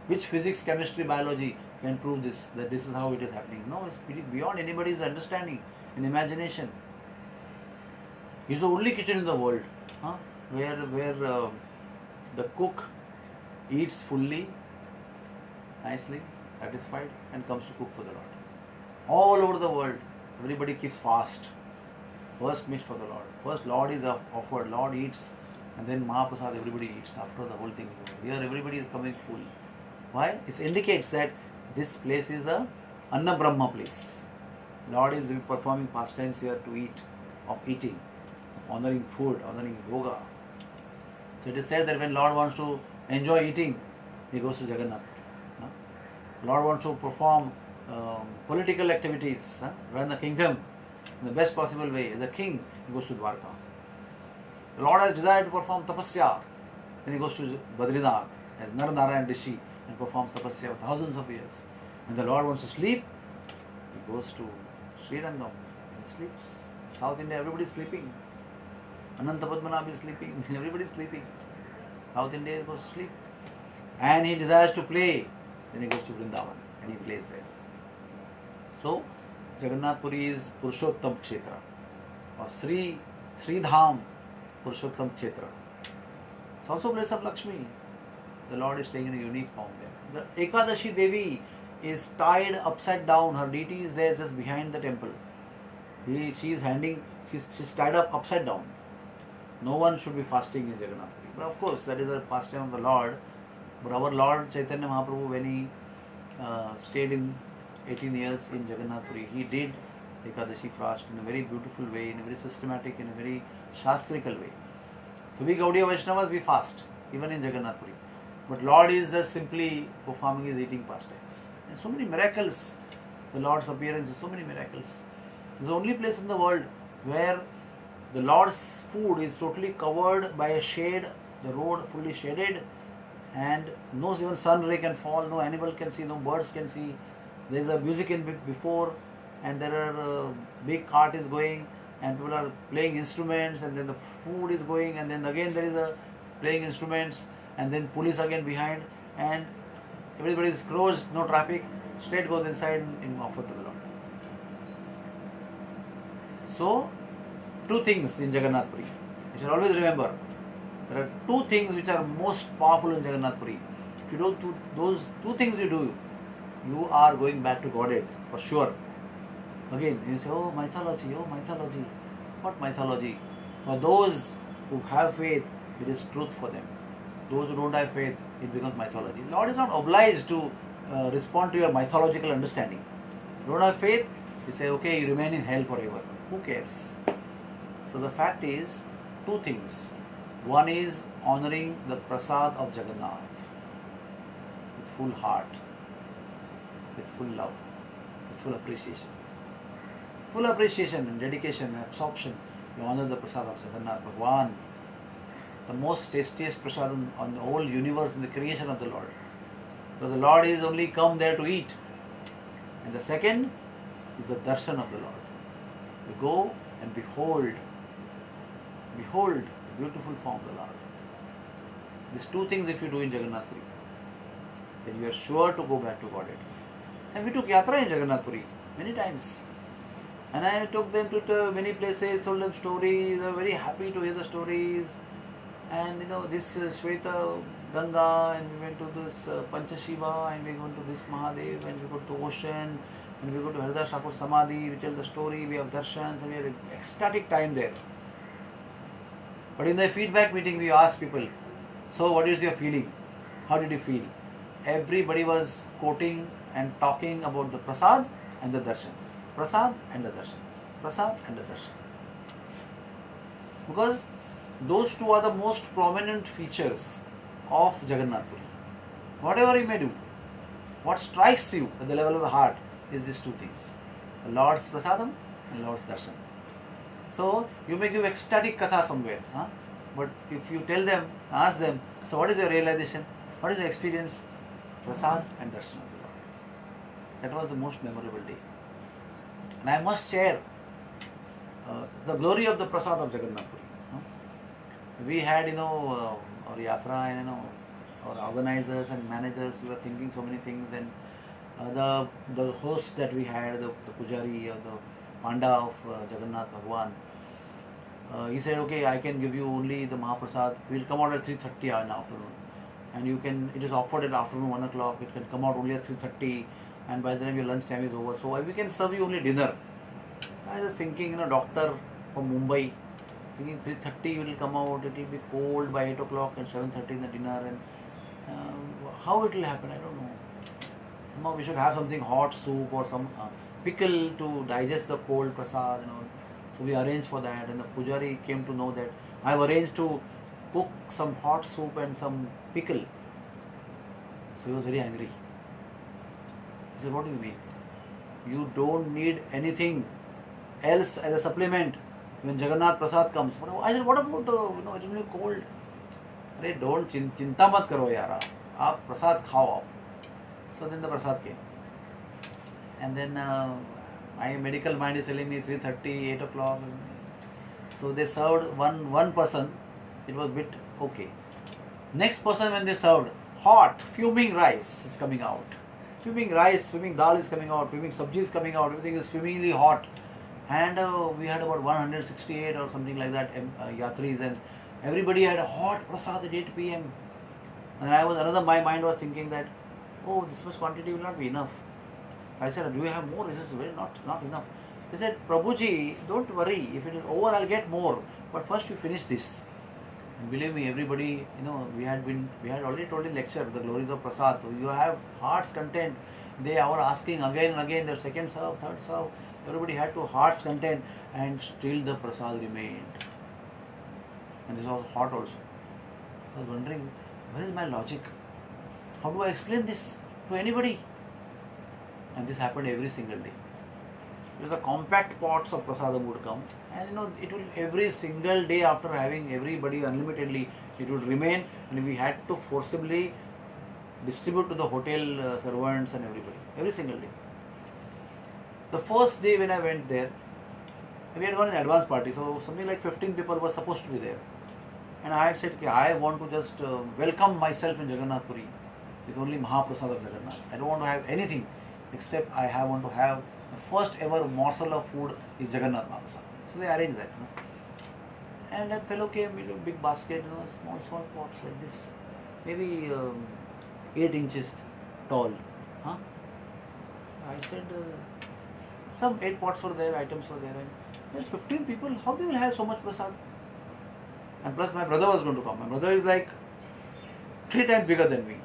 Which physics, chemistry, biology can prove this, that this is how it is happening? No, it's beyond anybody's understanding and imagination. It's the only kitchen in the world where the cook eats fully, nicely, satisfied, and comes to cook for the Lord. All over the world, everybody keeps fast. First meat for the Lord. First Lord is offered, Lord eats, and then Mahaprasad everybody eats after the whole thing is over. Here everybody is coming full. Why? It indicates that this place is a Anna Brahma place. Lord is performing pastimes here to eat, of eating, honoring food, honoring yoga. So it is said that when Lord wants to enjoy eating, he goes to Jagannath. Lord wants to perform political activities, run the kingdom in the best possible way. As a king, he goes to Dwarka. The Lord has desired to perform tapasya, then he goes to Badrinath as Nar Narayan Rishi and performs tapasya for thousands of years. When the Lord wants to sleep, he goes to Srirangam and sleeps. South India, everybody is sleeping. Ananta Padmanabh is sleeping. Everybody is sleeping. South India, he goes to sleep. And he desires to play, then he goes to Vrindavan and he plays there. So, Jagannath Puri is Purushottam Kshetra, or Sri Dham Purushottam Kshetra. It's also a place of Lakshmi. The Lord is staying in a unique form there. The Ekadashi Devi is tied upside down. Her deity is there just behind the temple. She's tied up upside down. No one should be fasting in Jagannath Puri. But of course, that is a pastime of the Lord. But our Lord Chaitanya Mahaprabhu, when he stayed in 18 years in Jagannath Puri, he did Ekadashi fast in a very beautiful way, in a very systematic, in a very shastrical way. So we Gaudiya Vaishnavas, we fast, even in Jagannath Puri. But Lord is just simply performing his eating pastimes. And so many miracles, the Lord's appearance is so many miracles. It's the only place in the world where the Lord's food is totally covered by a shade, the road fully shaded, and no even sun ray can fall, no animal can see, no birds can see. There is a music in before, and there are big cart is going, and people are playing instruments, and then the food is going, and then again there is a playing instruments, and then police again behind, and everybody is closed, no traffic, straight goes inside and offer to the Lord. So, 2 things in Jagannath Puri. You should always remember, there are 2 things which are most powerful in Jagannath Puri. If you do those 2 things you are going back to Godhead for sure. Again, you say, oh mythology. What mythology? For those who have faith, it is truth for them. Those who don't have faith, it becomes mythology. Lord is not obliged to respond to your mythological understanding. You don't have faith, you say, okay, you remain in hell forever. Who cares? So the fact is, 2 things. One is honoring the prasad of Jagannath with full heart, with full love, with full appreciation. Full appreciation and dedication and absorption. You honor the prasad of Jagannath Bhagwan, the most tastiest prasad on the whole universe in the creation of the Lord. So the Lord is only come there to eat. And the second is the darshan of the Lord. You go and behold the beautiful form of the Lord. These 2 things if you do in Jagannath Puri, then you are sure to go back to Godhead. And we took Yatra in Jagannath Puri many times. And I took them to many places, told them stories, they were very happy to hear the stories. And this Shweta Ganga, and we went to this Panchashiva, and we went to this Mahadev, and we go to ocean, and we go to Haridas Thakur Samadhi, we tell the story, we have darshans, and we have an ecstatic time there. But in the feedback meeting, we asked people, so what is your feeling? How did you feel? Everybody was quoting and talking about the prasad and the darshan. Prasad and the darshan. Prasad and the darshan. Because those 2 are the most prominent features of Jagannath Puri. Whatever you may do, what strikes you at the level of the heart is these two things: the Lord's prasadam and Lord's darshan. So you may give ecstatic katha somewhere, huh? But if you tell them, ask them, so what is your realization? What is your experience? Prasad and darshan of the Lord. That was the most memorable day. And I must share the glory of the prasad of Jagannath Puri. We had, our Yatra, and our organizers and managers, we were thinking so many things, and the host that we had, the Pujari or the Panda of Jagannath Bhagwan, he said, okay, I can give you only the Mahaprasad. We'll come out at 3:30 in the afternoon, and it is offered at afternoon 1 o'clock. It can come out only at 3:30, and by the time your lunch time is over, so we can serve you only dinner. I was thinking, doctor from Mumbai, thinking 3:30 will come out, it will be cold by 8 o'clock and 7:30 in the dinner, and how it will happen, I don't know. Somehow we should have something hot soup or some pickle to digest the cold prasad, So we arranged for that, and the Pujari came to know that I have arranged to cook some hot soup and some pickle. So he was very angry. He said, what do you mean? You don't need anything else as a supplement when Jagannath Prasad comes. I said, what about, it will be cold. Arey, don't chinta mat karo yara. Aap prasad khao. So then the prasad came. And then my medical mind is telling me 3:30, 8 o'clock. So they served one person. It was a bit okay. Next person, when they served, hot, fuming rice is coming out. Fuming rice, fuming dal is coming out, fuming sabji is coming out. Everything is fumingly hot. And we had about 168 or something like that yatris, and everybody had a hot prasad at 8 p.m. And my mind was thinking that, oh, this much quantity will not be enough. I said, do you have more? He says, well, not enough. He said, Prabhuji, don't worry. If it is over, I'll get more. But first you finish this. And believe me, everybody, we had already told in lecture the glories of prasad. So you have heart's content. They were asking again and again, the second serve, third serve. Everybody had to heart's content, and still the prasad remained. And this was hot also. I was wondering, where is my logic? How do I explain this to anybody? And this happened every single day. Because the compact pots of prasadam would come, and it will every single day, after having everybody unlimitedly, it would remain, and we had to forcibly distribute to the hotel servants and everybody, every single day. The first day when I went there, we had gone an advance party, so something like 15 people were supposed to be there. And I had said, I want to just welcome myself in Jagannath Puri with only Mahaprasad of Jagannath. I don't want to have anything except I want to have the first ever morsel of food is Jagannath Mahaprasad. So they arranged that. And that fellow came with a big basket, small pots like this, maybe 8 inches tall. I said, some 8 pots were there, items were there, and there's 15 people, how they will have so much prasad? And plus my brother was going to come. My brother is like 3 times bigger than me.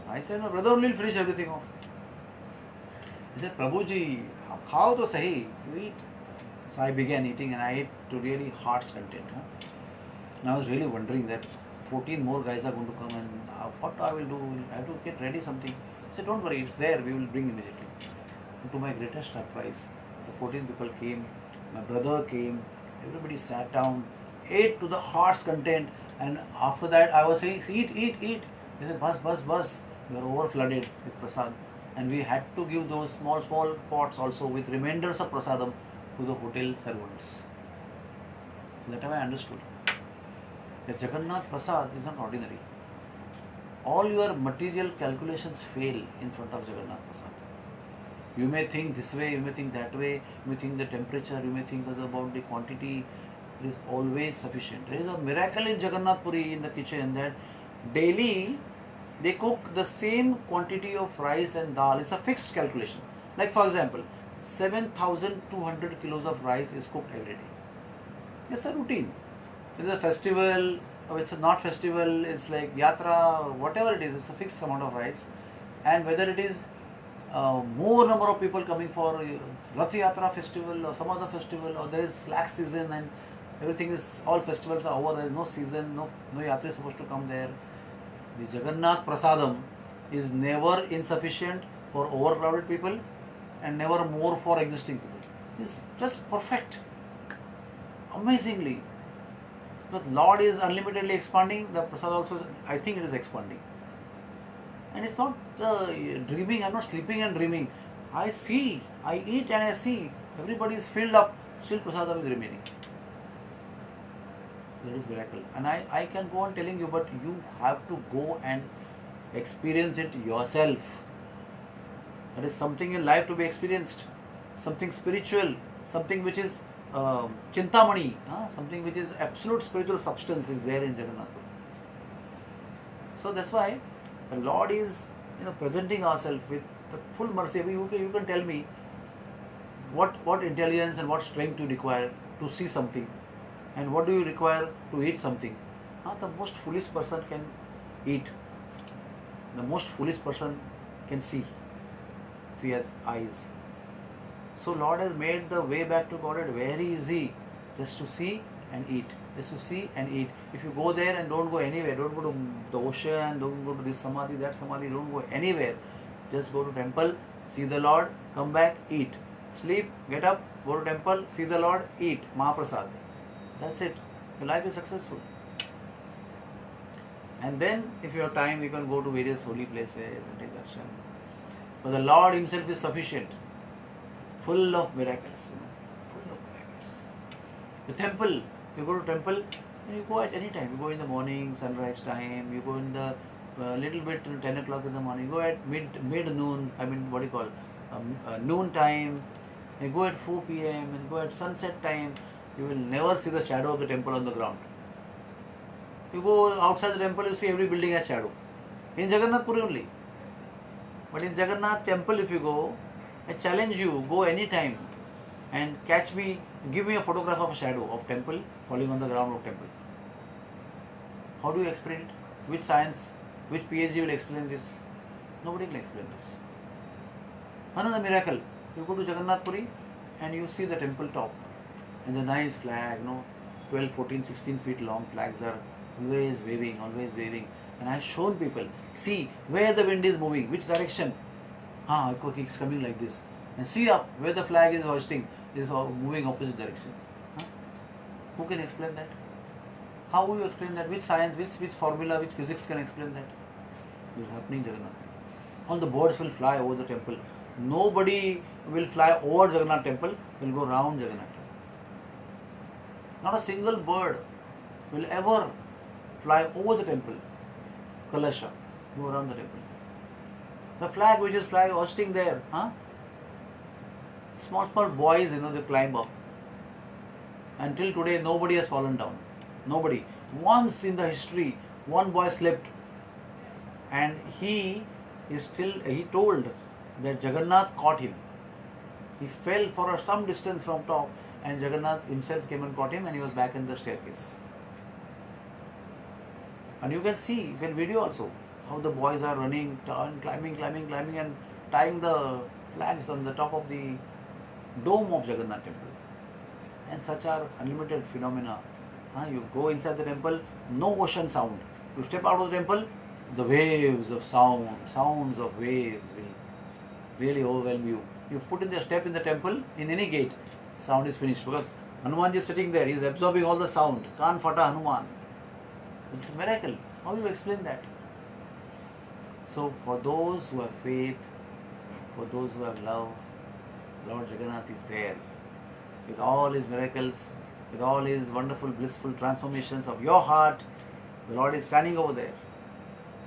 I said, my brother only will finish everything off. He said, Prabhuji, khao to sahi, you eat. So I began eating, and I ate to really heart's content. And I was really wondering that 14 more guys are going to come, and what I will do, I have to get ready something. He said, don't worry, it's there, we will bring immediately. And to my greatest surprise, the 14 people came, my brother came, everybody sat down, ate to the heart's content, and after that I was saying, eat. He said, bus, we are over flooded with prasad. And we had to give those small pots also with remainders of prasadam to the hotel servants. So that time I understood that Jagannath Prasad is not ordinary. All your material calculations fail in front of Jagannath Prasad. You may think this way, you may think that way, you may think the temperature, you may think about the quantity. It is always sufficient. There is a miracle in Jagannath Puri in the kitchen that daily they cook the same quantity of rice and dal. It's a fixed calculation. Like for example, 7,200 kilos of rice is cooked every day. It's a routine. It's a festival, or it's not festival, it's like Yatra, whatever it is, it's a fixed amount of rice. And whether it is more number of people coming for Rath Yatra festival or some other festival, or there is slack season and everything is, all festivals are over, there is no season, no Yatra is supposed to come there. The Jagannath Prasadam is never insufficient for overcrowded people and never more for existing people. It's just perfect. Amazingly. But Lord is unlimitedly expanding, the prasad also, I think it is expanding. And it's not dreaming, I'm not sleeping and dreaming. I see, I eat and I see, everybody is filled up, still prasadam is remaining. That is miracle. And I can go on telling you, but you have to go and experience it yourself. That is something in life to be experienced, something spiritual, something which is chintamani, something which is absolute spiritual substance is there in Jagannath. So that's why the Lord is presenting ourselves with the full mercy. I mean, you can tell me what intelligence and what strength you require to see something, and what do you require to eat something. The most foolish person can eat. The most foolish person can see if he has eyes. So Lord has made the way back to Godhead very easy, just to see and eat. Just to see and eat. If you go there and don't go anywhere, don't go to the ocean, don't go to this samadhi, that samadhi, don't go anywhere. Just go to temple, see the Lord, come back, eat. Sleep, get up, go to temple, see the Lord, eat. Mahaprasad. That's it. Your life is successful. And then, if you have time, you can go to various holy places and take darshan. But the Lord Himself is sufficient. Full of miracles. Full of miracles. The temple, you go to temple and you go at any time. You go in the morning, sunrise time. You go in the little bit 10 o'clock in the morning. You go at mid-noon, noon time. You go at 4 p.m. and go at sunset time. You will never see the shadow of the temple on the ground. You go outside the temple, you see every building has shadow. In Jagannath Puri only. But in Jagannath temple, if you go, I challenge you, go anytime and catch me, give me a photograph of a shadow of temple falling on the ground of temple. How do you explain it? Which science, which PhD will explain this? Nobody can explain this. Another miracle, you go to Jagannath Puri and you see the temple top and the nice flag, 12, 14, 16 feet long flags are always waving, always waving. And I have shown people, see where the wind is moving, which direction. It's coming like this. And see up where the flag is hoisting, is moving opposite direction. Who can explain that? How will you explain that? Which science, which formula, which physics can explain that? This is happening in Jagannath. All the birds will fly over the temple. Nobody will fly over Jagannath temple, will go round Jagannath temple. Not a single bird will ever fly over the temple. Kalasha, go around the temple. The flag which is hoisting there, small boys, they climb up. Until today, nobody has fallen down. Nobody. Once in the history, one boy slipped, and he told that Jagannath caught him. He fell for some distance from top, and Jagannath himself came and caught him, and he was back in the staircase. And you can see, you can video also, how the boys are running, climbing and tying the flags on the top of the dome of Jagannath temple. And such are unlimited phenomena. You go inside the temple, no ocean sound. You step out of the temple, the waves of sounds of waves will really overwhelm you. You put in the step in the temple, in any gate, sound is finished, because Hanuman is sitting there, he is absorbing all the sound. Kan Fata Hanuman. It's a miracle. How do you explain that? So for those who have faith, for those who have love, Lord Jagannath is there with all His miracles, with all His wonderful blissful transformations of your heart. The Lord is standing over there.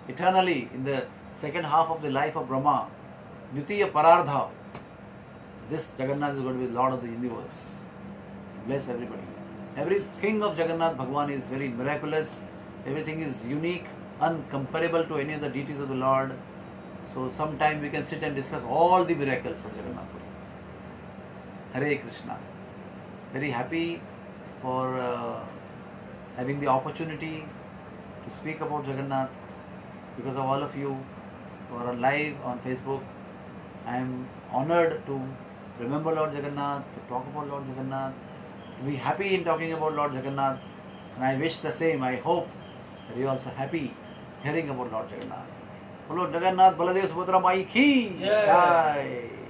Eternally, in the second half of the life of Brahma, Dvitiya Parardha, this Jagannath is going to be Lord of the universe. Bless everybody. Everything of Jagannath Bhagwan is very miraculous. Everything is unique, uncomparable to any of the deities of the Lord. So sometime we can sit and discuss all the miracles of Jagannath Puri. Hare Krishna. Very happy for having the opportunity to speak about Jagannath because of all of you who are on live on Facebook. I am honored to remember Lord Jagannath, to talk about Lord Jagannath, to be happy in talking about Lord Jagannath, and I wish the same. I hope that you are also happy hearing about Lord Jagannath. बोलो जगन्नाथ बलदेव सुभद्रा माई की जय। जय।